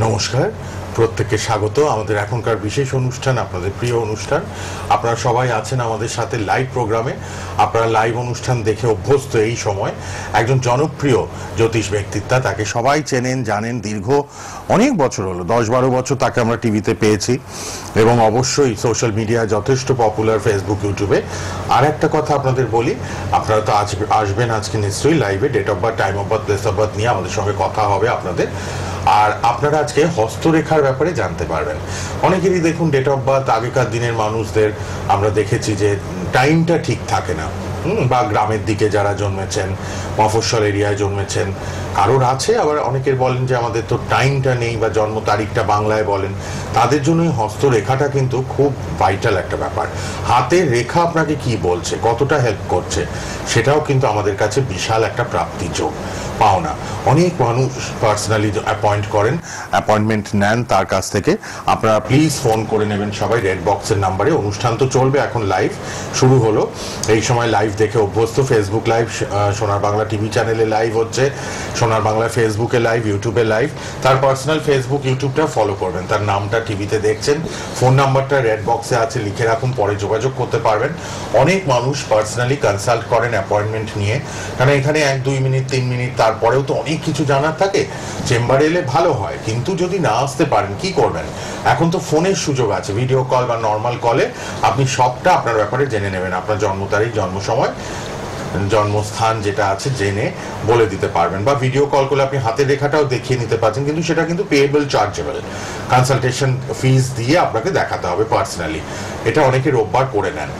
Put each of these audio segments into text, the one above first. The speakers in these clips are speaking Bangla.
নমস্কার, প্রত্যেককে স্বাগত আমাদের এখনকার বিশেষ অনুষ্ঠান, আপনাদের প্রিয় অনুষ্ঠান। আপনারা সবাই আছেন আমাদের সাথে লাইভ প্রোগ্রামে। আপনারা লাইভ অনুষ্ঠান দেখে অভ্যস্ত। এই সময় একজন জনপ্রিয় জ্যোতিষ ব্যক্তিত্ব, তাকে সবাই চেনেন জানেন। দীর্ঘ অনেক বছর হলো, 10-12 বছর তাকে আমরা টিভিতে পেয়েছি এবং অবশ্যই সোশ্যাল মিডিয়ায় যথেষ্ট পপুলার, ফেসবুক, ইউটিউবে। আর একটা কথা আপনাদের বলি, আপনারা তো আসবেন আজকে নিশ্চয়ই লাইভে। Date of birth, time of birth, place of birth নিয়ে আমাদের সঙ্গে কথা হবে আপনাদের। আর আপনারা আজকে হস্তরেখার ব্যাপারে জানতে পারবেন। অনেকেরই দেখুন ডেট অফ বার্থ আগেকার দিনের মানুষদের আমরা দেখেছি যে টাইমটা ঠিক থাকে না, বা গ্রামের দিকে যারা জন্মেছেন, মফস্বল এরিয়ায় জন্মেছেন, কারোর আছে, আবার অনেকের বলেন যে আমাদের তো টাইমটা নেই বা জন্ম তারিখটা বাংলায় বলেন। তাদের জন্য হস্তরেখাটা কিন্তু খুব ভাইটাল একটা ব্যাপার। হাতের রেখা আপনাকে কি বলছে, কতটা হেল্প করছে, সেটাও কিন্তু আমাদের কাছে বিশাল একটা প্রাপ্তি যোগ পাওনা। অনেক মানুষ পার্সোনালি অ্যাপয়েন্টমেন্ট নেন তার কাছ থেকে। আপনারা প্লিজ ফোন করে নেবেন সবাই রেড বক্সের নাম্বারে। অনুষ্ঠান তো চলবে, এখন লাইভ শুরু হলো। এই সময় লাইভ দেখে অভ্যস্ত। ফেসবুক লাইভ, সোনার বাংলা টিভি চ্যানেলে লাইভ হচ্ছে, সোনার বাংলা ফেসবুকে লাইভ, ইউটিউবে লাইভ। তার পার্সোনাল ফেসবুক, ইউটিউবটা ফলো করবেন। তার নামটা টিভিতে দেখছেন, ফোন নাম্বারটা রেড বক্সে আছে, লিখে রাখুন, পরে যোগাযোগ করতে পারবেন। অনেক মানুষ পার্সোনালি কনসাল্ট করেন অ্যাপয়েন্টমেন্ট নিয়ে, কারণ এখানে 1-2 মিনিট 3 মিনিট, তারপরেও তো অনেক কিছু জানার থাকে। চেম্বারে এলে ভালো হয়, কিন্তু যদি না আসতে পারেন কি করবেন? এখন তো ফোনের সুযোগ আছে, ভিডিও কল বা নর্মাল কলে আপনি সবটা আপনার ব্যাপারে জেনে নেবেন। আপনার জন্ম তারিখ, জন্ম সময়, জন্মস্থান যেটা আছে জেনে বলে দিতে পারবেন। বা ভিডিও কল করলে আপনি হাতের রেখাটাও দেখিয়ে নিতে পারছেন, কিন্তু সেটা কিন্তু পেয়েবল, চার্জেবল। কনসালটেশন ফিস দিয়ে আপনাকে দেখাতে হবে পার্সোনালি। এটা অনেকে রোববার করে নেন।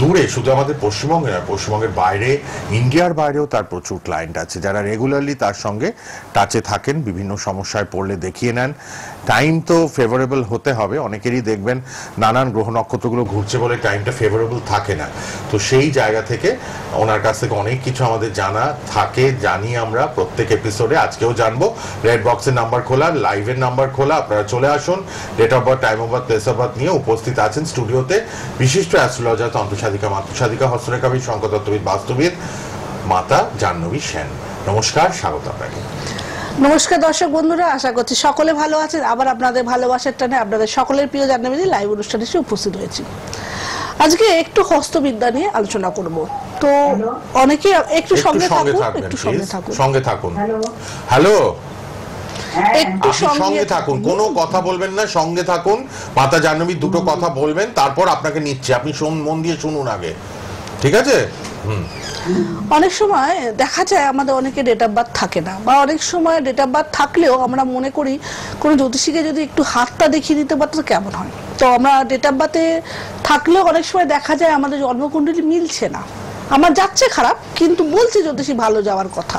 দূরে, শুধু আমাদের পশ্চিমবঙ্গে নয়, পশ্চিমবঙ্গের বাইরে, ইন্ডিয়ার বাইরেও তার প্রচুর ক্লায়েন্ট আছে যারা রেগুলারলি তার সঙ্গে টাচে থাকেন, বিভিন্ন সমস্যায় পড়লে দেখিয়ে নেন। টাইম তো ফেভারেবল হতে হবে। অনেকেরই দেখবেন নানান গ্রহ নক্ষত্রগুলো ঘুরছে বলে টাইমটা ফেভারেবল থাকে না। তো সেই জায়গা থেকে ওনার কাছ থেকে অনেক কিছু আমাদের জানা থাকে, জানি আমরা প্রত্যেক এপিসোডে। আজকেও জানবো। রেড বক্সের নাম্বার খোলা, লাইভের নাম্বার খোলা, আপনারা চলে আসুন। Date of birth, time of birth, place of birth নিয়ে উপস্থিত আছেন স্টুডিওতে বিশিষ্ট অ্যাস্ট্রোলজার, তন্ত্রসাধিকা, মাতৃসাধিকা, হস্তরেখাবিদ, সংখ্যাতত্ত্ববিদ, বাস্তুবিদ মাতা জাহ্নবী সেন। নমস্কার, স্বাগত আপনাকে। নমস্কার দর্শক বন্ধুরা, আশা করছি সকলে ভালো আছেন। আবার আপনাদের ভালোবাসার টানে আপনাদের সকলের প্রিয় জাহ্নবীদের লাইভ অনুষ্ঠানে এসে উপস্থিত হয়েছি। আজকে একটু হস্তবিদ্যা নিয়ে আলোচনা করব। তো অনেকে একটু সঙ্গে থাকুন। হ্যালো, একটু সঙ্গে থাকুন, কোনো কথা বলবেন না, সঙ্গে থাকুন। মাতা জাহ্নবী দুটো কথা বলবেন, তারপর আপনাকে নিচ্ছে, আপনি মন দিয়ে শুনুন আগে, ঠিক আছে? অনেক সময় দেখা যায় আমাদের অনেকে ডেট অফ বার্থ থাকে না, বা অনেক সময় ডেট অফ বার্থ থাকলেও আমরা মনে করি কোনো জ্যোতিষীকে যদি একটু হাতটা দেখিয়ে দিতে পারতো কেমন হয়। তো আমরা ডেট অফ বার্থে থাকলেও অনেক সময় দেখা যায় আমাদের জন্মকুণ্ডলী মিলছে না, আমার যাচ্ছে খারাপ, কিন্তু বলছে জ্যোতিষী ভালো যাওয়ার কথা।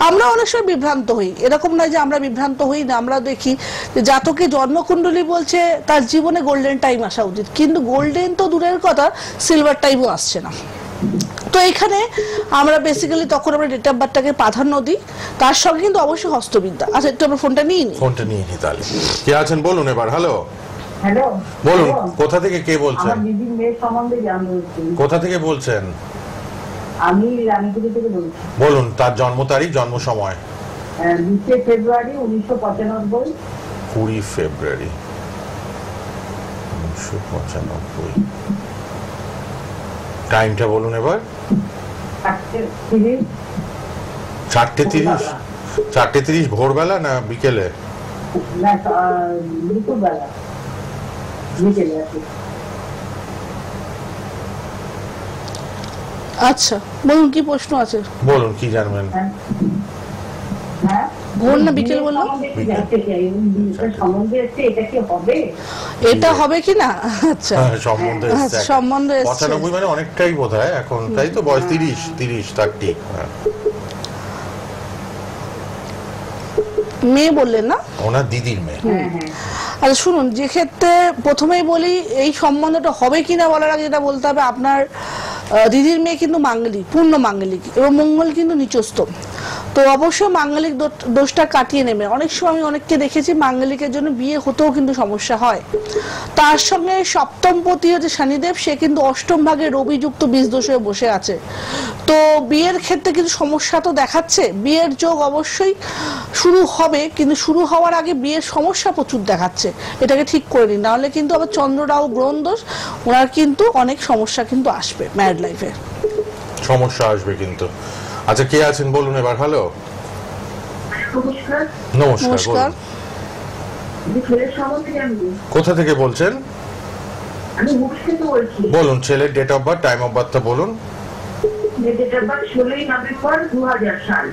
আমরা অনেক সময় বিভ্রান্ত হই। এরকম নয় যে আমরা বিভ্রান্ত হই না, আমরা দেখি যে জাতকে জন্মকুণ্ডলী বলছে তার জীবনে গোল্ডেন টাইম আসা উচিত, কিন্তু গোল্ডেন তো দূরের কথা, সিলভার টাইমও আসছে না। তো এখানে আমরা বেসিক্যালি তখন আমরা ডেট অফ বার্থটাকে প্রাধান্য দিই, তার সঙ্গে কিন্তু অবশ্যই হস্তবিদ্যা। আচ্ছা, একটু আমরা ফোনটা নিয়ে নিই। তাহলে কে আছেন বলুন এবার। হ্যালো, বলুন, কোথা থেকে কে বলছেন? আমার দিদির মেয়ের সম্বন্ধে জানতে চাই। কোথা থেকে বলছেন? আমি রানীপুর থেকে বলছি। বলুন তার জন্ম তারিখ, জন্ম সময়। 20 ফেব্রুয়ারি 1995। 20 ফেব্রুয়ারি 1995। টাইমটা বলুন এবার। 4:30 ভোরবেলা না বিকেলে? না, দুপুরবেলা, বিকেলে। আচ্ছা, বলুন কি প্রশ্ন আছে, বলুন কি জানবেন। ভোর না বিকেল বললাম? এটা হবে কি না? আচ্ছা, সম্বন্ধে 95 মানে অনেকটাই বোধহয় এখন, তাই তো? বয়স 30 মেয়ে বললেন না? ওনার দিদির মেয়ে। আচ্ছা শুনুন, যে ক্ষেত্রে প্রথমেই বলি এই সম্বন্ধটা হবে কিনা বলার আগে যেটা বলতে হবে, আপনার দিদির মেয়ে কিন্তু মাঙ্গলিক, পূর্ণ মাঙ্গলিক, এবং মঙ্গল কিন্তু নিচস্থ। তো অবশ্যই মাঙ্গলিক দোষটা কাটিয়ে নেবে। অনেক সময় আমি অনেককে দেখেছি মাঙ্গলিকের জন্য বিয়ে হতেও কিন্তু সমস্যা হয়। তার সঙ্গে সপ্তমপতি হচ্ছে শনিদেব, সে কিন্তু অষ্টম ভাগে রবিযুক্ত বীজ দোষ হয়ে বসে আছে। তো বিয়ের ক্ষেত্রে কিন্তু সমস্যা তো দেখাচ্ছে। বিয়ের যোগ অবশ্যই শুরু হবে, কিন্তু শুরু হওয়ার আগে বিয়ের সমস্যা প্রচুর দেখাচ্ছে, এটাকে ঠিক করে নিন, নাহলে কিন্তু আবার চন্দ্র রাহু গ্রহণ দোষ, ওনার কিন্তু অনেক সমস্যা কিন্তু আসবে ম্যারিড লাইফে, সমস্যা আসবে কিন্তু। আচ্ছা, কে আছেন বলুন এবার। হ্যালো, নমস্কার। নমস্কার, নমস্কার। বলুন। ছেলের সম্বন্ধে জানবো। কোথা থেকে বলছেন? আমি মুখ থেকে বলছি। বলুন, ছেলের date of birth, time of বার্থটা বলুন। ডেট অফ বার্থ 16ই নভেম্বর 2000 সাল।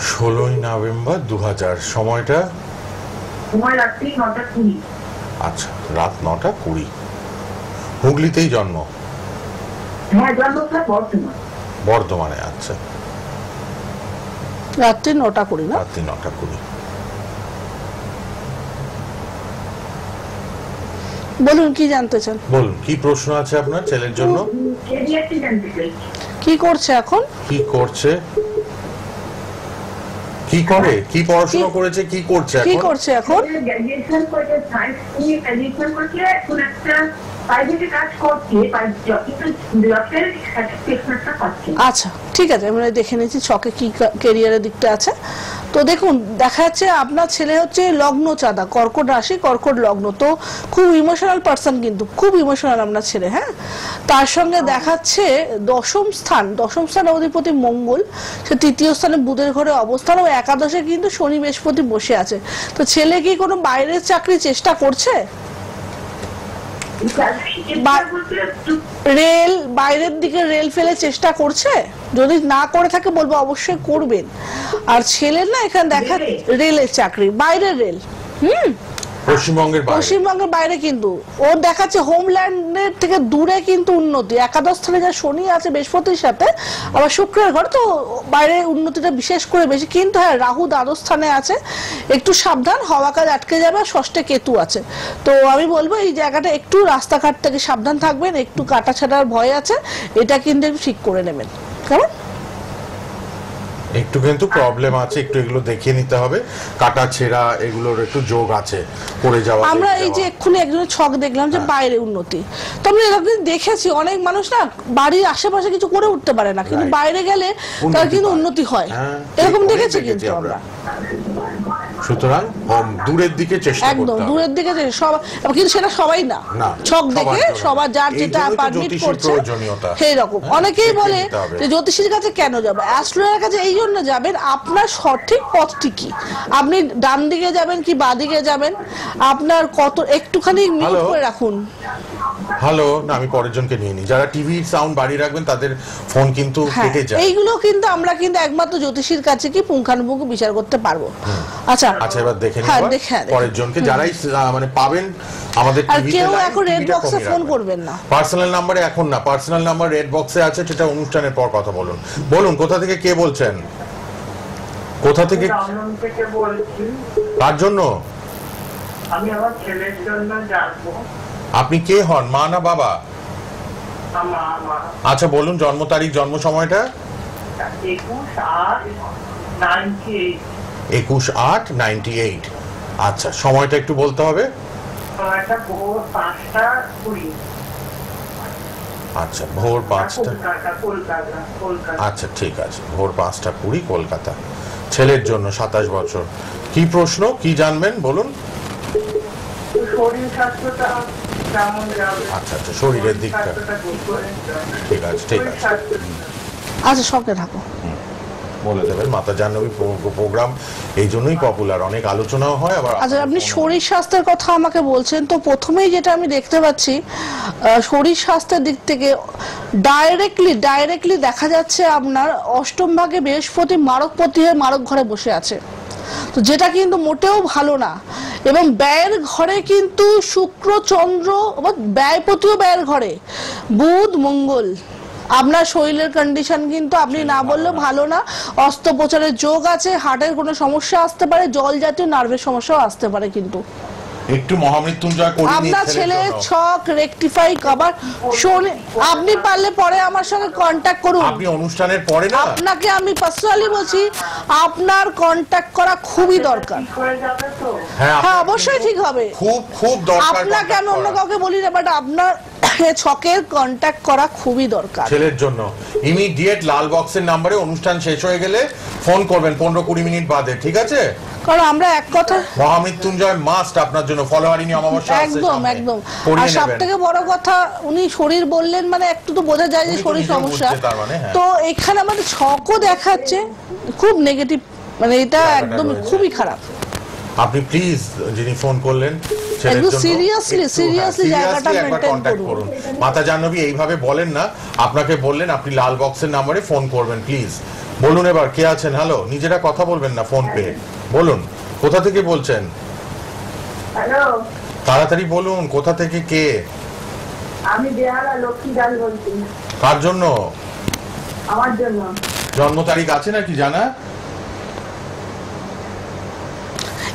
16ই নভেম্বর 2000, সময়টা? সময় রাত্রি 9টা 20। আচ্ছা, রাত 9টা 20। হুগলিতেই জন্ম? হ্যাঁ, জন্মস্থান বর্ধমান। বর্ধমানে। আচ্ছা, রাত্রি 9টা 20 না? রাত্রি 9টা 20। বলুন কি জানতে চান? বলুন, কি প্রশ্ন আছে আপনার ছেলের জন্য? কেরিয়ারটি জানতে চাই। কি করছে এখন? কি করছে, কি করে, কি পড়াশোনা করেছে, কি করছে কি এখন? করছে এখন? গ্র্যাজুয়েশন করেছে, সায়েন্স নিয়ে গ্র্যাজুয়েশন করেছে, এখন একটা প্রাইভেটে কাজ করছে, কিন্তু জবের সার্টিফিকেশনটা পাচ্ছে। আচ্ছা ঠিক আছে, আমরা দেখে নিচ্ছি ছকে কি ক্যারিয়ারের দিকটা আছে। তো দেখুন, দেখা যাচ্ছে আপনার ছেলে হচ্ছে লগ্ন চাঁদা, কর্কট রাশি, কর্কট লগ্ন, তো খুব ইমোশনাল পার্সন, কিন্তু খুব ইমোশনাল আপনার ছেলে। হ্যাঁ, তার সঙ্গে দেখাচ্ছে দশম স্থানের অধিপতি মঙ্গল, সে তৃতীয় স্থানে বুধের ঘরে অবস্থান, ও একাদশে কিন্তু শনি বৃহস্পতি বসে আছে। তো ছেলে কি কোনো বাইরের চাকরি চেষ্টা করছে? রেল, বাইরের দিকে রেল ফেলে চেষ্টা করছে? যদি না করে থাকে বলবো অবশ্যই করবেন। আর ছেলের না এখানে দেখা রেলের চাকরি, বাইরের রেল, পশ্চিমবঙ্গের বাইরে, কিন্তু ওর দেখাচ্ছে হোমল্যান্ডের থেকে দূরে কিন্তু উন্নতি। একাদশ স্থানে যা শনি আছে বৃহস্পতির সাথে, আবার শুক্রের ঘর, তো বাইরে উন্নতিটা বিশেষ করে বেশি। কিন্তু হ্যাঁ, রাহু দ্বাদশ স্থানে আছে, একটু সাবধান, হওয়া কাজ আটকে যাবে, আর ষষ্ঠে কেতু আছে। তো আমি বলবো এই জায়গাটা একটু রাস্তাঘাট থেকে সাবধান থাকবেন, একটু কাটা ছাড়ার ভয় আছে, এটা কিন্তু একটু ঠিক করে নেবেন। কেমন? একটু কিন্তু প্রবলেম আছে, একটু এগুলো দেখিয়ে নিতে হবে, কাটা ছেঁড়া এগুলোর একটু যোগ আছে, পড়ে যাওয়া। আমরা এই যে এক্ষুনি একজনের ছক দেখলাম যে বাইরে উন্নতি, তো আমরা এরকম দেখেছি অনেক মানুষ না বাড়ির আশেপাশে কিছু করে উঠতে পারে না, কিন্তু বাইরে গেলে তার কিন্তু উন্নতি হয়, এরকম দেখেছি কিন্তু আমরা। সুতরাং দূরের দিকে চেষ্টা করতে হবে, একদম দূরের দিকে সব, কিন্তু সেটা সবাই না, ছক দেখে সবার যার যেটা পারমিট করছে সেই রকম। অনেকেই বলে যে জ্যোতিষীর কাছে কেন যাবে, অ্যাস্ট্রোলজারের কাছে এই জন্য যাবেন, আপনার সঠিক পথটি কি, আপনি ডান দিকে যাবেন কি বাঁ দিকে যাবেন, আপনার কত, একটুখানি মিউট করে রাখুন। হ্যালো, না আমি পরের জনকে নিয়ে নিই, যারা টিভি সাউন্ড বাড়িয়ে রাখবেন তাদের ফোন কিন্তু কেটে যায়। এইগুলো কিন্তু আমরা কিন্তু একমাত্র জ্যোতিষীর কাছে কি পুঙ্খানুপুঙ্খ বিচার করতে পারবো। আচ্ছা আচ্ছা, এবার দেখে নিন পরের জনকে, যারাই মানে পাবেন আমাদের টিভিতে। কেউ এখন রেড বক্সে ফোন করবেন না, পার্সোনাল নম্বরে এখন না, পার্সোনাল নাম্বার রেড বক্সে আছে, সেটা অনুষ্ঠানের পর কথা বলুন। বলুন, কোথা থেকে কে বলছেন? কোথা থেকে? বলছি। কার জন্য? আমি আমার ছেলের জন্য জানবো। আপনি কে হন, মা না বাবা? মা। আচ্ছা বলুন, জন্ম তারিখ, জন্ম সময়টা? 21/8/98। 21/8/98। আচ্ছা, সময়টা একটু বলতে হবে। সময়টা ভোর 5টা 20। আচ্ছা, ভোর 5টা। কলকাতা। আচ্ছা ঠিক আছে, ভোর 5টা 20 কলকাতা। ছেলের জন্য 27 বছর। কি প্রশ্ন, কি জানবেন বলুন? শরীর স্বাস্থ্যটা কেমন যাবে? আচ্ছা আচ্ছা, শরীরের দিকটা ঠিক আছে, ঠিক আছে। আচ্ছা সঙ্গে থাকো, বলে দেবেন। মাতা জাহ্নবী প্রোগ্রাম এই জন্যই পপুলার, অনেক আলোচনাও হয়। আবার আচ্ছা, আপনি শরীর স্বাস্থ্যের কথা আমাকে বলছেন, তো প্রথমেই যেটা আমি দেখতে পাচ্ছি শরীর স্বাস্থ্যের দিক থেকে ডাইরেক্টলি দেখা যাচ্ছে আপনার অষ্টম ভাগে বৃহস্পতি মারকপতি হয়ে মারক ঘরে বসে আছে, তো যেটা কিন্তু মোটেও ভালো না। এবং ব্যয়ের ঘরে কিন্তু শুক্র চন্দ্র, ব্যয়পতিও ব্যয়ের ঘরে, বুধ মঙ্গল, আপনার শরীরের কন্ডিশন কিন্তু আপনি না বললেও ভালো না। অস্ত্রোপচারের যোগ আছে, হার্টের কোনো সমস্যা আসতে পারে, জল জাতীয় নার্ভের সমস্যাও আসতে পারে কিন্তু। একটু মহামৃত্যুঞ্জয় করিয়ে নিন আপনার ছেলের ছেলের জন্য। ছক রেকটিফাই কভার শোনে, আপনি পারলে পরে আমার সঙ্গে কন্ট্যাক্ট করুন। আপনি অনুষ্ঠানের পরে না আপনাকে আমি পার্সোনালি বলছি, আপনার কন্ট্যাক্ট করা খুবই দরকার। করে যাবে তো। হ্যাঁ হ্যাঁ অবশ্যই ঠিক হবে। খুব দরকার আপনাকে আমি contact অন্য করা। কাউকে বলি না, বাট আপনার ছকের কন্ট্যাক্ট করা খুবই দরকার। ছেলের জন্য ইমিডিয়েট লাল বক্সের নম্বরে অনুষ্ঠান শেষ হয়ে গেলে ফোন করবেন 15-20 মিনিট বাদে, ঠিক আছে? কারণ আমরা এক কথা মহামৃত্যুঞ্জয় মাস্ট আপনার জন্য, ফলোয়ারিনি অমাবস্যা আসছে একদম সামনে। একদম। আর করিয়ে সব নেবেন। থেকে বড় কথা, উনি শরীর বললেন মানে একটু তো বোঝা যায় যে উনি তো শরীর নিজেও সমস্যা। বুঝছে তার মানে, হ্যাঁ। তো এখানে আমাদের ছকও দেখাচ্ছে খুব নেগেটিভ, মানে এটা ব্যাপারটা একদম রয়েছে। খুবই খারাপ। আপনি প্লিজ যিনি ফোন করলেন ছেলের একদম জন্য seriously, একটু, seriously হ্যাঁ, জায়গাটা seriously একবার maintain contact করুন। মাতা জাহ্নবী এইভাবে বলেন না, আপনাকে বললেন আপনি লাল বক্সের নম্বরে ফোন করবেন প্লিজ। বলুন এবার কে আছেন? হ্যালো, নিজেরা কথা বলবেন না ফোন পেয়ে। বলুন কোথা থেকে বলছেন, হ্যালো, তাড়াতাড়ি বলুন কোথা থেকে কে, আমি বেহালা লক্ষ্মী দাস বলছি। কার জন্য? আমার জন্য। জন্ম তারিখ আছে নাকি জানা?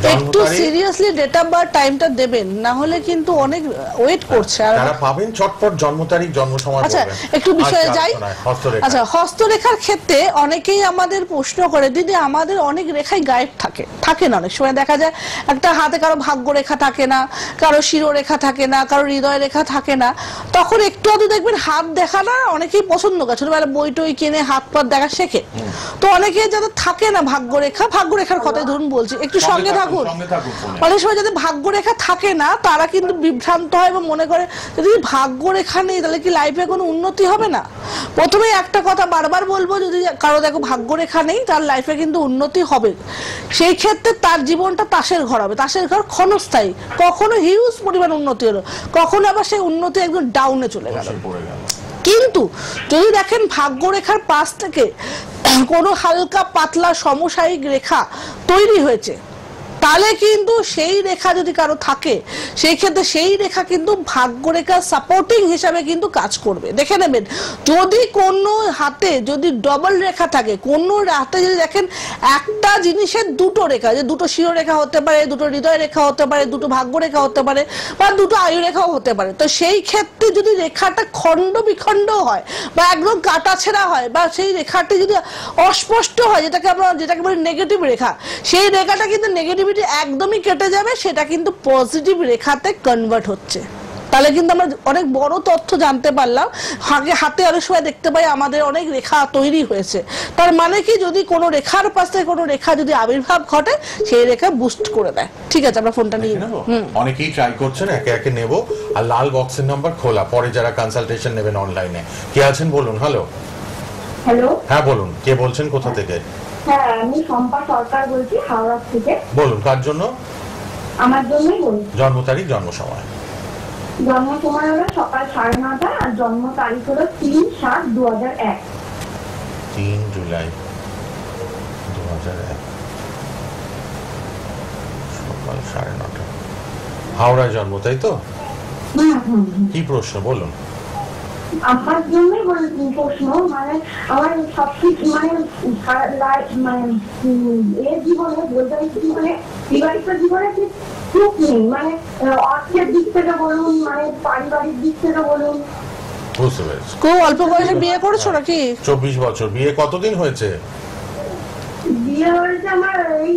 জন্ম একটু তারিখ? সিরিয়াসলি ডেট অফ বার্থ টাইমটা দেবেন, না হলে কিন্তু অনেক ওয়েট করছে। আর তারা পাবেন চটপট জন্ম তারিখ জন্ম সময় আচ্ছা বলবেন। একটু বিষয়ে আচ্ছা, যাই। হস্তরেখা। আচ্ছা হস্তরেখার ক্ষেত্রে অনেকেই আমাদের প্রশ্ন করে, দিদি আমাদের অনেক রেখাই গায়েব থাকে না, অনেক সময় দেখা যায় একটা হাতে কারো ভাগ্য রেখা থাকে না, কারো শিরোরেখা থাকে না, কারো হৃদয় রেখা থাকে না। তখন একটু আধটু দেখবেন হাত দেখা না অনেকেই পছন্দ করে, ছোটবেলায় বই টই কিনে হাত পাত দেখা শেখে। তো অনেকে যাদের থাকে না ভাগ্যরেখার কথাই ধরুন বলছি, একটু সঙ্গে থাকুন। সঙ্গে থাকুন ফোনে। অনেক সময় যাদের ভাগ্যরেখা থাকে না তারা কিন্তু বিভ্রান্ত হয় এবং মনে করে যদি ভাগ্যরেখা নেই তাহলে কি লাইফে কোনো উন্নতি হবে না। প্রথমেই একটা কথা বারবার বলবো, যদি কারো দেখো ভাগ্যরেখা নেই তার লাইফে কিন্তু উন্নতি হবে। সেই ক্ষেত্রে তার জীবনটা তাসের ঘর হবে, তাসের ঘর ক্ষণস্থায়ী। কখনো হিউজ পরিমাণ উন্নতি হলো, কখনো আবার সেই উন্নতি একদম ডাউনে চলে গেল। পড়ে গেল। কিন্তু যদি দেখেন ভাগ্যরেখার পাশ থেকে কোনো হালকা পাতলা সমসায়িক রেখা তৈরি হয়েছে, তাহলে কিন্তু সেই রেখা যদি কারো থাকে সেই ক্ষেত্রে সেই রেখা কিন্তু ভাগ্যরেখা সাপোর্টিং হিসাবে কিন্তু কাজ করবে। দেখে নেবেন যদি কোনো হাতে যদি ডবল রেখা থাকে, কোনো হাতে যদি দেখেন একটা জিনিসের দুটো রেখা, যে দুটো শিরোরেখা হতে পারে, দুটো হৃদয় রেখা হতে পারে, দুটো ভাগ্যরেখা হতে পারে, বা দুটো আয়ু রেখাও হতে পারে, তো সেই ক্ষেত্রে যদি রেখাটা খণ্ড বিখণ্ড হয় বা একদম কাটাছেঁড়া হয় বা সেই রেখাটি যদি অস্পষ্ট হয়, যেটাকে বলি নেগেটিভ রেখা, সেই রেখাটা কিন্তু নেগেটিভিটি একদমই কেটে যাবে, সেটা কিন্তু পজিটিভ রেখাতে কনভার্ট হচ্ছে। তাহলে কিন্তু আমরা অনেক বড় তথ্য জানতে পারলাম। হাতে অনেক সময় দেখতে পাই আমাদের অনেক রেখা তৈরি হয়েছে, তার মানে কি যদি কোনো রেখার পাশে কোনো রেখা যদি আবির্ভাব ঘটে সেই রেখা বুস্ট করে দেয়। ঠিক আছে, আমরা ফোনটা নিয়ে নেব। অনেকেই ট্রাই করছেন, একে একে নেব। আর লাল বক্সের নাম্বার খোলা, পরে যারা কনসালটেশন নেবেন অনলাইনে। কে আছেন বলুন। হ্যালো, হ্যালো, হ্যাঁ বলুন কে বলছেন, কোথা থেকে? হ্যাঁ আমি শম্পা সরকার বলছি হাওড়া থেকে। বলুন কার জন্য? আমার জন্যই বলছি। জন্ম তারিখ জন্ম সময়। জন্ম সময় হলো সকাল 9:30 আর জন্ম তারিখ হলো 3/7/2001। 3 জুলাই 2001 সকাল 9:30। হাওড়ায় জন্ম, তাই তো? কি প্রশ্ন বলুন। আমার জন্যই প্রশ্ন, মানে আমার সবকিছু মানে এর জীবনে বলতে জীবনে বিবাহিত জীবনে সুখ নেই, মানে অর্থের দিক থেকে বলুন, মানে পারিবারিক দিক থেকে বলুন। বুঝতে পেরেছি। খুব অল্প বয়সে বিয়ে করেছো নাকি? 24 বছর। বিয়ে কতদিন হয়েছে? বিয়ে হয়েছে আমার এই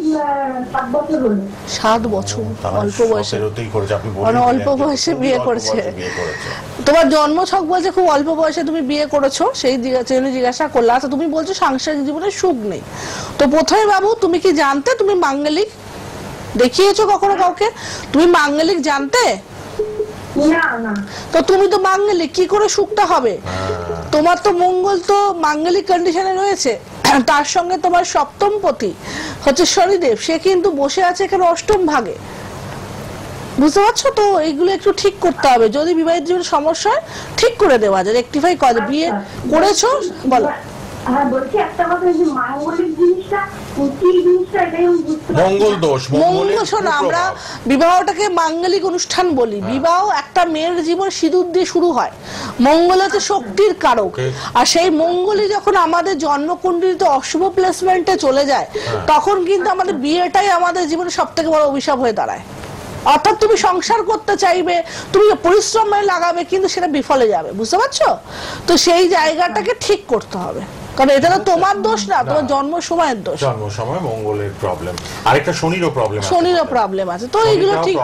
7 বছর হলো। 7 বছর, অল্প বয়সে। করেছে আপনি বলুন। মানে অল্প বয়সে বিয়ে করেছে। বিয়ে করেছে। তোমার জন্ম ছক বলছে খুব অল্প বয়সে তুমি বিয়ে করেছো, সেই জন্য জিজ্ঞাসা করলা। আচ্ছা তুমি বলছো সাংসারিক জীবনে সুখ নেই, তো প্রথমে বাবু তুমি কি জানতে তুমি মাঙ্গলিক? দেখিয়েছো কখনো কাউকে? তুমি মাঙ্গলিক জানতে? না না। তো তুমি তো মাঙ্গলিক, কি করে সুখটা হবে? তোমার তো মঙ্গল তো মাঙ্গলিক কন্ডিশনে রয়েছে, তার সঙ্গে তোমার সপ্তম পতি হচ্ছে শনিদেব, সে কিন্তু বসে আছে এখানে অষ্টম ভাগে। বুঝতে পারছো তো? এইগুলো একটু ঠিক করতে হবে, যদি বিবাহিত জীবনে সমস্যা হয় ঠিক করে দেওয়া যায়, রেকটিফাই করা যায়। বিয়ে করেছো বলো। হ্যাঁ বলছি একটা কথা, যে মাঙ্গলিক জিনিসটা কি জিনিসটা এটাই আমি বুঝতে পারছি না। মঙ্গল দোষ, মঙ্গল, শোনো আমরা বিবাহটাকে মাঙ্গলিক অনুষ্ঠান বলি। বিবাহ একটা মেয়ের জীবন সিঁদুর দিয়ে শুরু হয়। মঙ্গল হচ্ছে শক্তির কারক, আর সেই মঙ্গলই যখন আমাদের জন্মকুণ্ডলিতে অশুভ প্লেসমেন্টে চলে যায় তখন কিন্তু আমাদের বিয়েটাই আমাদের জীবনে সব থেকে বড় অভিশাপ হয়ে দাঁড়ায়। অর্থাৎ তুমি সংসার করতে চাইবে, তুমি পরিশ্রম লাগাবে, কিন্তু সেটা বিফলে যাবে, বুঝতে পারছো? তো সেই জায়গাটাকে ঠিক করতে হবে, কারণ এটা তো তোমার দোষ না, তোমার জন্ম সময়ের দোষ। জন্ম সময় মঙ্গলের প্রবলেম, আরেকটা শনিরও প্রবলেম আছে, শনিরও প্রবলেম আছে। তো এইগুলো ঠিক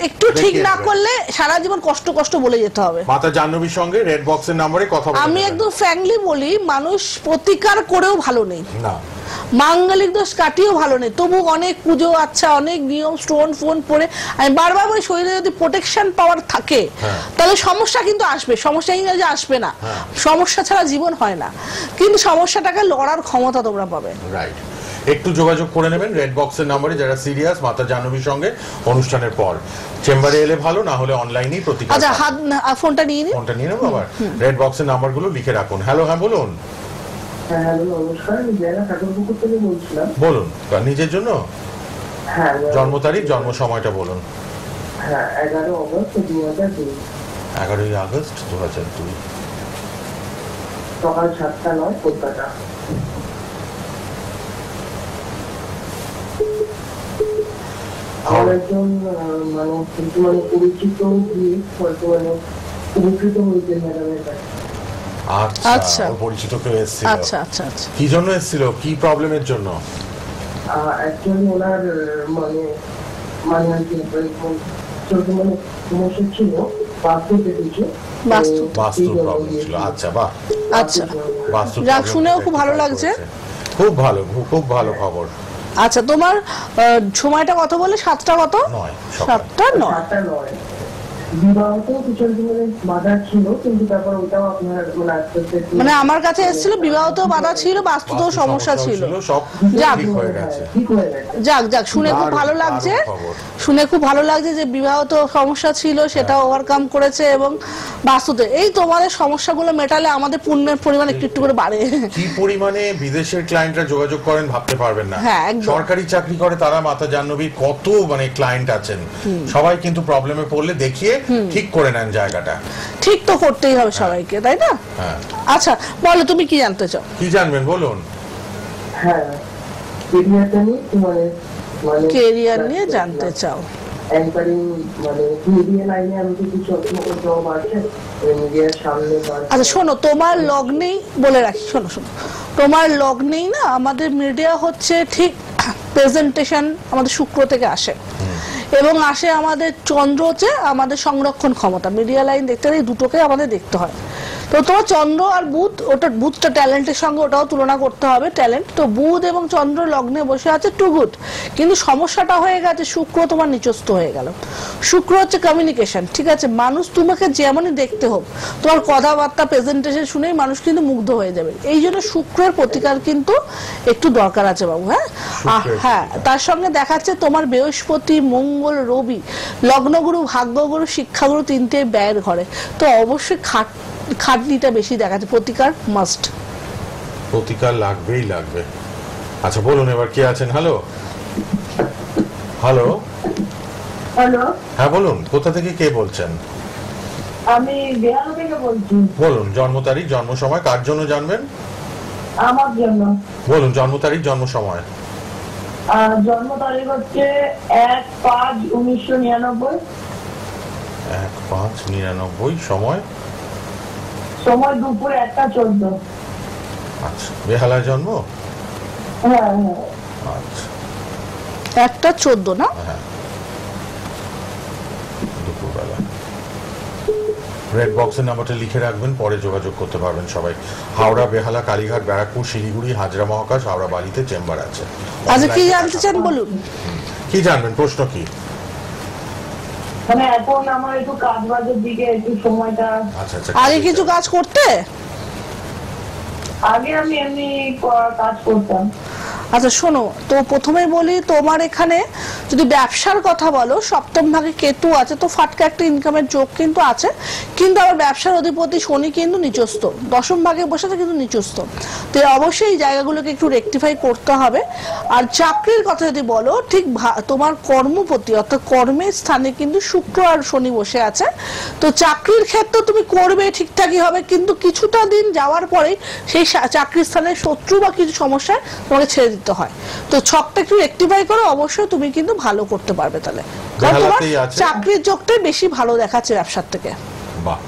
একটু ঠিক না করলে সারা জীবন কষ্ট কষ্ট বলে যেতে হবে। মাতা জাহ্নবীর সঙ্গে রেড বক্সের নম্বরে কথা বলতে আমি একদম ফ্র্যাঙ্কলি বলি, মানুষ প্রতিকার করেও ভালো নেই, না মাঙ্গলিক দোষ কাটিয়েও ভালো নেই, তবু অনেক পুজো, আচ্ছা অনেক নিয়ম, স্টোন ফোন পরে, আমি বারবার বলি শরীরে যদি প্রোটেকশন পাওয়ার থাকে তাহলে সমস্যা কিন্তু আসবে, সমস্যা এই না যে আসবে না, সমস্যা ছাড়া জীবন হয় না, কিন্তু সমস্যাটাকে লড়ার ক্ষমতা তোমরা পাবে। রাইট, একটু যোগাযোগ করে নেবেন রেড বক্সের নম্বরে যারা সিরিয়াস মাতা জাহ্নবীর সঙ্গে অনুষ্ঠানের পর। চেম্বারে এলে ভালো, না হলে অনলাইনেই প্রতিকার। আচ্ছা হাত ফোনটা নিয়ে নিন, ফোনটা নিয়ে নেবো আবার। রেড বক্সের নাম্বারগুলো লিখে রাখুন। হ্যালো, হ্যাঁ বলুন। হ্যালো নমস্কার, আমি জেলা ঠাকুরপুকুর থেকে বলছিলাম। বলুন, নিজের জন্য হ্যাঁ, জন্ম তারিখ, জন্ম সময়টা বলুন। হ্যাঁ 11 অগস্ট 2002, 11ই আগস্ট 2002, সকাল 7:09 কলকাতা। আমার একজন মানে পরিচিত গিয়ে হয়তো মানে উপকৃত হয়েছে ম্যাডামের কাছে। আচ্ছা, ওর পরিচিত কেউ এসেছিল। আচ্ছা আচ্ছা আচ্ছা, কি জন্য এসেছিল, কি প্রবলেমের জন্য? অ্যাকচুয়ালি ওনার মানে মানে আর কি চলতে মানে সমস্যা ছিল, বাস্তুতে কিছু বাস্তুর প্রবলেম ছিল। আচ্ছা, বাহ, আচ্ছা বাস্তুর যাক, problem শুনেও থেকে খুব ভালো একটু লাগছে। খুব ভালো, খুব ভালো খবর। আচ্ছা, তোমার সময়টা কত বলে? 7টা কত? 9, 7:09। বিবাহতেও কিছু মানে বাধা ছিল, কিন্তু তারপর ওটাও আপনার মানে আস্তে আস্তে মানে আমার কাছে এসেছিল, বিবাহতেও বাধা ছিল, বাস্তুতেও সমস্যা ছিল। সব যাক, ঠিক হয়ে গেছে। ঠিক হয়ে গেছে। যাক যাক, শুনে খুব ভালো লাগছে, শুনে খুব ভালো লাগছে যে বিবাহত সমস্যা ছিল সেটা ওভারকাম করেছে, এবং বাস্তুতে এই তোমাদের সমস্যাগুলো মেটালে আমাদের পুণ্যের পরিমাণ একটু একটু করে বাড়ে। কি পরিমাণে বিদেশের ক্লায়েন্টরা যোগাযোগ করেন ভাবতে পারবেন না। হ্যাঁ, একদম। সরকারি চাকরি করে তারা মাতা জাহ্নবীর কত মানে ক্লায়েন্ট আছেন, সবাই কিন্তু প্রবলেমে পড়লে দেখিয়ে ঠিক করে নেন জায়গাটা। ঠিক তো করতেই হবে সবাইকে, তাই না? হ্যাঁ, আচ্ছা বলো, তুমি কি জানতে চাও? কি জানবেন বলুন। হ্যাঁ, কেরিয়ারটা নিয়ে মানে মানে কেরিয়ার নিয়ে জানতে চাও? অ্যাঙ্কারিং মানে মিডিয়া লাইনে আমি তো কিছু জব আছে মিডিয়ার সামনে। আচ্ছা শোনো, তোমার লগ্নেই বলে রাখি, শোনো শোনো, তোমার লগ্নেই না আমাদের মিডিয়া হচ্ছে ঠিক প্রেজেন্টেশন আমাদের শুক্র থেকে আসে, এবং আসে আমাদের চন্দ্র হচ্ছে আমাদের সংরক্ষণ ক্ষমতা। মিডিয়া লাইন দেখতে গেলে দুটোকে আমাদের দেখতে হয়। তো তোমার চন্দ্র আর বুধ, ওটা বুধটা ট্যালেন্টের সঙ্গে ওটাও তুলনা করতে হবে, ট্যালেন্ট। তো বুধ এবং চন্দ্র লগ্নে বসে আছে, টু গুড, কিন্তু সমস্যাটা হয়ে গেছে শুক্র তোমার নিচস্থ হয়ে গেল। শুক্র হচ্ছে কমিউনিকেশন, ঠিক আছে? মানুষ তোমাকে যেমনই দেখতে হোক, তোমার কথাবার্তা প্রেজেন্টেশন শুনেই মানুষ কিন্তু মুগ্ধ হয়ে যাবে। এই জন্য শুক্রের প্রতিকার কিন্তু একটু দরকার আছে বাবু। হ্যাঁ হ্যাঁ, তার সঙ্গে দেখাচ্ছে তোমার বৃহস্পতি, মঙ্গল, রবি, লগ্নগুরু, ভাগ্যগুরু, শিক্ষাগুরু তিনটে ব্যয়ের ঘরে। তো অবশ্যই খাটনিটা বেশি দেখাচ্ছে, প্রতিকার মাস্ট, প্রতিকার লাগবেই লাগবে। আচ্ছা বলুন এবার কে আছেন। হ্যালো, হ্যালো, হ্যালো, হ্যাঁ বলুন, কোথা থেকে কে বলছেন? আমি বেহালা থেকে বলছি। বলুন জন্ম তারিখ, জন্ম সময়, কার জন্য জানবেন? আমার জন্য। বলুন জন্ম তারিখ, জন্ম সময়। জন্ম তারিখ হচ্ছে 1/5/1999। 1/5/99। সময়? সময় দুপুর 1:14। আচ্ছা, বেহালায় জন্ম? হ্যাঁ হ্যাঁ। আচ্ছা, 1:14 না? হ্যাঁ, দুপুরবেলা। রেড বক্সের নাম্বারটা লিখে রাখবেন, পরে যোগাযোগ করতে পারবেন সবাই। হাওড়া, বেহালা, কালীঘাট, ব্যারাকপুর, শিলিগুড়ি, হাজরা মহাকাশ, হাওড়া বালিতে চেম্বার আছে। আচ্ছা কি জানতে চান বলুন। কি জানবেন, প্রশ্ন কি? মানে এখন আমার একটু কাজ বাজের দিকে একটু সময়টা। আচ্ছা আচ্ছা, আগে কিছু কাজ করতে? আগে আমি এমনি কাজ করতাম। আচ্ছা শোনো, তো প্রথমেই বলি, তোমার এখানে যদি ব্যবসার কথা বলো, সপ্তম ভাগে কেতু আছে, তো ফাটকা একটা ইনকামের যোগ কিন্তু আছে, কিন্তু আবার ব্যবসার অধিপতি শনি কিন্তু নিচস্থ, দশম ভাগে বসেছে কিন্তু নিচস্থ। তো অবশ্যই এই জায়গাগুলোকে একটু রেকটিফাই করতে হবে। আর চাকরির কথা যদি বলো, ঠিক তোমার কর্মপতি অর্থাৎ কর্মের স্থানে কিন্তু শুক্র আর শনি বসে আছে। তো চাকরির ক্ষেত্রে তুমি করবে, ঠিকঠাকই হবে, কিন্তু কিছুটা দিন যাওয়ার পরেই সেই চাকরির স্থানে শত্রু বা কিছু সমস্যায় তোমাকে ছেড়ে দিতে দিতে হয়। তো ছকটা একটু রেকটিফাই করো, অবশ্যই তুমি কিন্তু ভালো করতে পারবে তাহলে, কারণ তোমার বেহালাতেই আছে। চাকরির যোগটাই বেশি ভালো দেখাচ্ছে ব্যবসার থেকে। বাহ,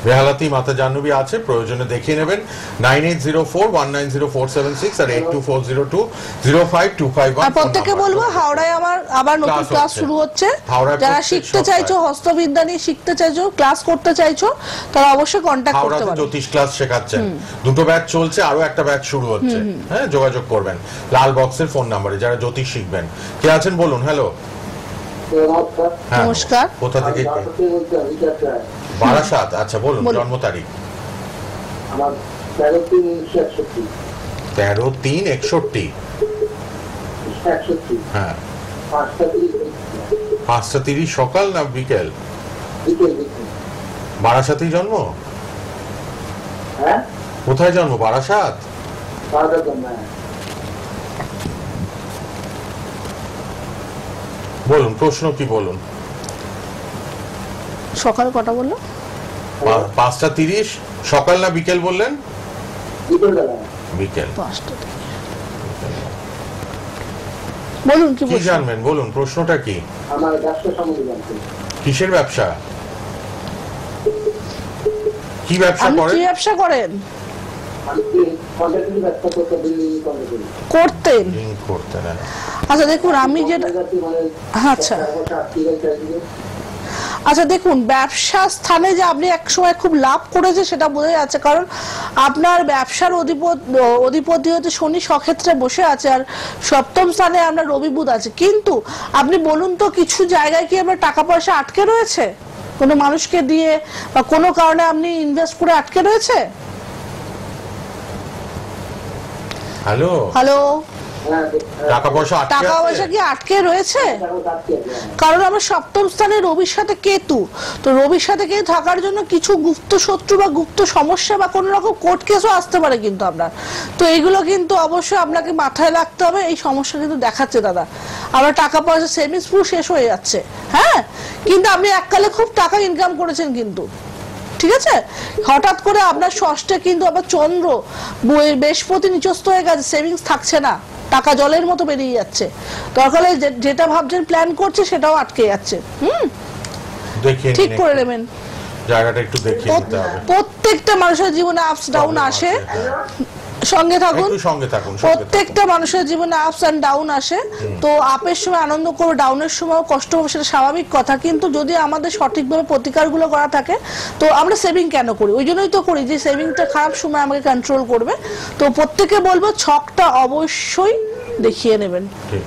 বেহালাতি মাতা জাহ্নবী আছে, প্রয়োজনে দেখিয়ে নেবেন। 9804190476 আর 8240205251। আর প্রত্যেককে বলবো হাওড়ায় আমার আবার নতুন ক্লাস শুরু হচ্ছে। হাওড়ায় যারা প্রত্যেক শিখতে সপ্তাহে। চাইছো, হস্তবিদ্যা নিয়ে শিখতে চাইছো, ক্লাস করতে চাইছো, তারা অবশ্যই কন্ট্যাক্ট করতে হাওড়াতে পারো। জ্যোতিষ ক্লাস শেখাচ্ছেন, দুটো ব্যাচ চলছে, আরো একটা ব্যাচ শুরু হচ্ছে। হ্যাঁ, যোগাযোগ করবেন লাল বক্সের ফোন নাম্বারে যারা জ্যোতিষ শিখবেন। কে আছেন বলুন? হ্যালো। হ্যাঁ, নমস্কার। কোথা থেকে? বারাসাত। আচ্ছা বলুন, জন্ম তারিখ? আমার 13/3/61। 13/3/61। হ্যাঁ, 5:30 সকাল না বিকেল? বারাসাতেই জন্ম? হ্যাঁ, কোথায় জন্ম? বারাসাত। বলুন, প্রশ্ন কি বলুন? সকাল কটা বললো? 5:30 সকাল না বিকেল বললেন? বিকেল। 5টা থেকে। বলুন কি কি প্রশ্ন? জানবেন বলুন, প্রশ্নটা কি? আমার ব্যবসা সম্বন্ধে জানতে। কিসের ব্যবসা? কি ব্যবসা আপনি করেন? কি ব্যবসা করেন? আমি কি কন্ট্রাক্টরি ব্যবসা করতে বিল্ডিং কন্ট্রাক্টরি করতেন? লিঙ্ক করতে না। আচ্ছা দেখুন, আমি যেটা মানে আচ্ছা 4 বছর আটকে গেছে। আচ্ছা দেখুন, ব্যবসা স্থানে যে আপনি এক সময় খুব লাভ করেছে সেটা বোঝা যাচ্ছে, কারণ আপনার ব্যবসার অধিপতি হচ্ছে শনি স্বক্ষেত্রে বসে আছে, আর সপ্তম স্থানে আমরা রবি বুধ আছে। কিন্তু আপনি বলুন তো, কিছু জায়গায় কি আপনার টাকা পয়সা আটকে রয়েছে কোনো মানুষকে দিয়ে, বা কোনো কারণে আপনি ইনভেস্ট করে আটকে রয়েছে? হ্যালো, হ্যালো, টাকা পয়সা আটকে টাকা আছে? পয়সা কি আটকে রয়েছে? কারণ আমার সপ্তম স্থানে রবির সাথে কেতু, তো রবির সাথে কেতু থাকার জন্য কিছু গুপ্ত শত্রু বা গুপ্ত সমস্যা বা কোনো রকম কোর্ট কেসও আসতে পারে কিন্তু আপনার। তো এইগুলো কিন্তু অবশ্যই আপনাকে মাথায় রাখতে হবে, এই সমস্যা কিন্তু দেখাচ্ছে দাদা। আমার টাকা পয়সা সেভিংস পুরো শেষ হয়ে যাচ্ছে। হ্যাঁ, কিন্তু আপনি এককালে খুব টাকা ইনকাম করেছেন, কিন্তু ঠিক আছে, হঠাৎ করে আপনার ষষ্ঠে কিন্তু আবার চন্দ্র বৃহস্পতি নিচস্থ হয়ে গেছে, সেভিংস থাকছে না, টাকা জলের মতো বেরিয়ে যাচ্ছে। দরকার হলে যেটা ভাবছেন প্ল্যান করছে সেটাও আটকে যাচ্ছে। দেখিয়ে ঠিক নিন, করে নেবেন। জায়গাটা একটু দেখিয়ে নিতে হবে। প্রত্যেকটা মানুষের জীবনে আপস ডাউন আসে, সঙ্গে থাকুন। একটু সঙ্গে থাকুন। প্রত্যেকটা মানুষের জীবনে আপস এন্ড ডাউন আসে। তো আপের সময় আনন্দ করবো, ডাউনের সময় কষ্ট হবে, সেটা স্বাভাবিক কথা। কিন্তু যদি আমাদের সঠিকভাবে প্রতিকারগুলো করা থাকে, তো আমরা সেভিং কেন করি? ওই জন্যই তো করি যে সেভিংটা খারাপ সময় আমাকে কন্ট্রোল করবে। তো প্রত্যেকে বলবো ছকটা অবশ্যই দেখিয়ে নেবেন। ঠিক।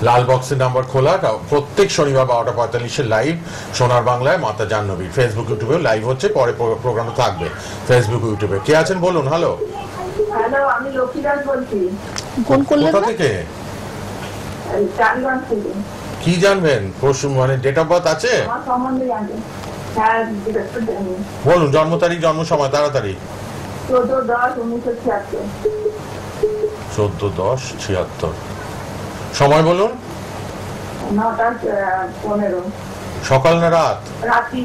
লাল বক্সের নাম্বার খোলা, প্রত্যেক শনিবার 12:45 লাইভ সোনার বাংলায় মাতা জাহ্নবী। ফেসবুক ইউটিউবে লাইভ হচ্ছে, পরে প্রোগ্রামটা থাকবে ফেসবুক ইউটিউবে। কে আছেন বলুন? হ্যালো। হ্যালো, আমি লক্ষ্মীদাস বলছি, কোন করলেন কোথা না? থেকে? টালিগঞ্জ থেকে। কি জানবেন? প্রশ্ন মানে ডেট অফ বার্থ আছে? আমার সম্বন্ধে জানতে। হ্যাঁ, একটু জানি। বলুন, জন্ম তারিখ, জন্ম সময় তাড়াতাড়ি। 14/10/1976। 14/10/76। সময় বলুন। 9:15। সকাল না রাত? রাতি।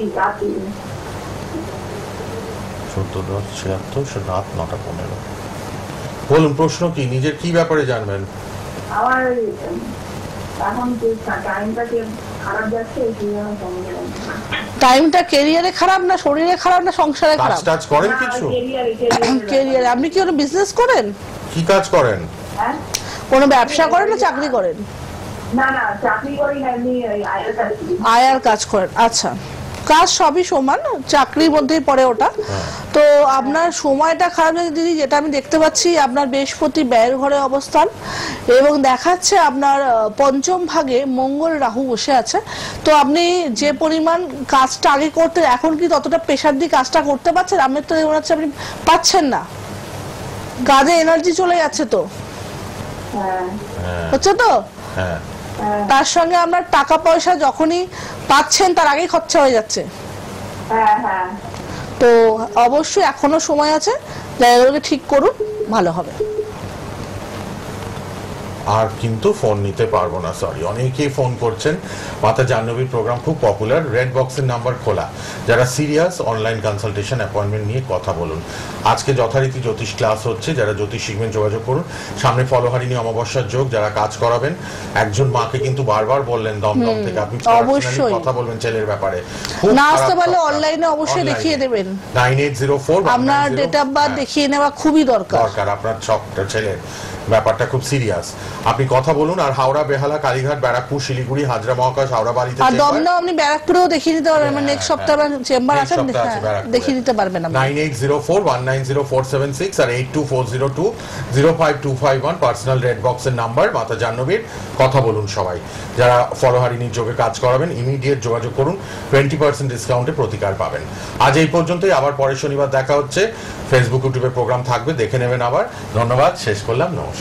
14/10/76, রাত 9:15। বলুন, প্রশ্ন কি? নিজের কি ব্যাপারে জানবেন? আমার এখন যে টাইমটাকে খারাপ যাচ্ছে, এই জন্য সম্বন্ধে জানতে। টাইমটা কেরিয়ারে খারাপ না শরীরে খারাপ না সংসারে কাজ খারাপ? টাজ করেন কিছু? কেরিয়ারে। আপনি কি কোনো বিজনেস করেন? কি কাজ করেন? হ্যাঁ, কোনো ব্যবসা করেন না চাকরি করেন? না চাকরি করি না, এমনি আয়ের কাজ করি। আয়ার কাজ করেন। আচ্ছা, কাজ সবই সমান, চাকরির মধ্যেই পড়ে ওটা। তো আপনার সময়টা খারাপ যাচ্ছে দিদি, যেটা আমি দেখতে পাচ্ছি আপনার বৃহস্পতি ব্যয়ের ঘরে অবস্থান, এবং দেখাচ্ছে আপনার পঞ্চম ভাগে মঙ্গল রাহু বসে আছে। তো আপনি যে পরিমাণ কাজটা আগে করতে, এখন কি ততটা প্রেশার দিয়ে কাজটা করতে পারছেন? আপনার তো মনে হচ্ছে আপনি পাচ্ছেন না, কাজে এনার্জি চলে যাচ্ছে। তো হচ্ছে তো, হ্যাঁ, তার সঙ্গে আপনার টাকা পয়সা যখনই পাচ্ছেন তার আগেই খরচা হয়ে যাচ্ছে। হ্যাঁ। তো অবশ্যই এখনো সময় আছে, জায়গাগুলোকে ঠিক করুন, ভালো হবে। আর কিন্তু ফোন নিতে পারবো না, সরি। অনেকেই ফোন করছেন, মাতা জাহ্নবীর প্রোগ্রাম খুব পপুলার, রেড বক্সের নাম্বার খোলা, যারা সিরিয়াস অনলাইন কনসালটেশন অ্যাপয়েন্টমেন্ট নিয়ে কথা বলুন। আজকে যথারীতি জ্যোতিষ ক্লাস হচ্ছে, যারা জ্যোতিষ শিখবেন যোগাযোগ করুন। সামনে ফলহারিণী অমাবস্যার যোগ, যারা কাজ করাবেন। একজন মাকে কিন্তু বারবার বললেন দমদম থেকে আপনি অবশ্যই কথা বলবেন ছেলের ব্যাপারে, না আসতে পারলে অনলাইনে অবশ্যই দেখিয়ে দেবেন। 9804 আপনার ডেট অফ বার্থ দেখিয়ে নেওয়া খুবই দরকার। আপনার সবটা ছেলের ব্যাপারটা খুব সিরিয়াস, আপনি কথা বলুন। আর হাওড়া, বেহালা, কালীঘাট, ব্যারাকপুর, শিলিগুড়ি, হাজরা মহাকাশ, হাওড়া বাড়িতে, আর দমদম আপনি ব্যারাকপুরেও দেখিয়ে নিতে পারবেন। নেক্সট সপ্তাহে চেম্বার আছে, দেখিয়ে নিতে পারবেন। 9804190476 আর 8240205251 পার্সোনাল রেড বক্সের নাম্বার, মাতা জাহ্নবীর। কথা বলুন সবাই। যারা ফলহারিণীর যোগে কাজ করাবেন ইমিডিয়েট যোগাযোগ করুন, 20% ডিসকাউন্টে প্রতিকার পাবেন। আজ এই পর্যন্তই, আবার পরের শনিবার দেখা হচ্ছে। ফেসবুক, ইউটিউবে প্রোগ্রাম থাকবে, দেখে নেবেন আবার। ধন্যবাদ, শেষ করলাম, নমস্কার।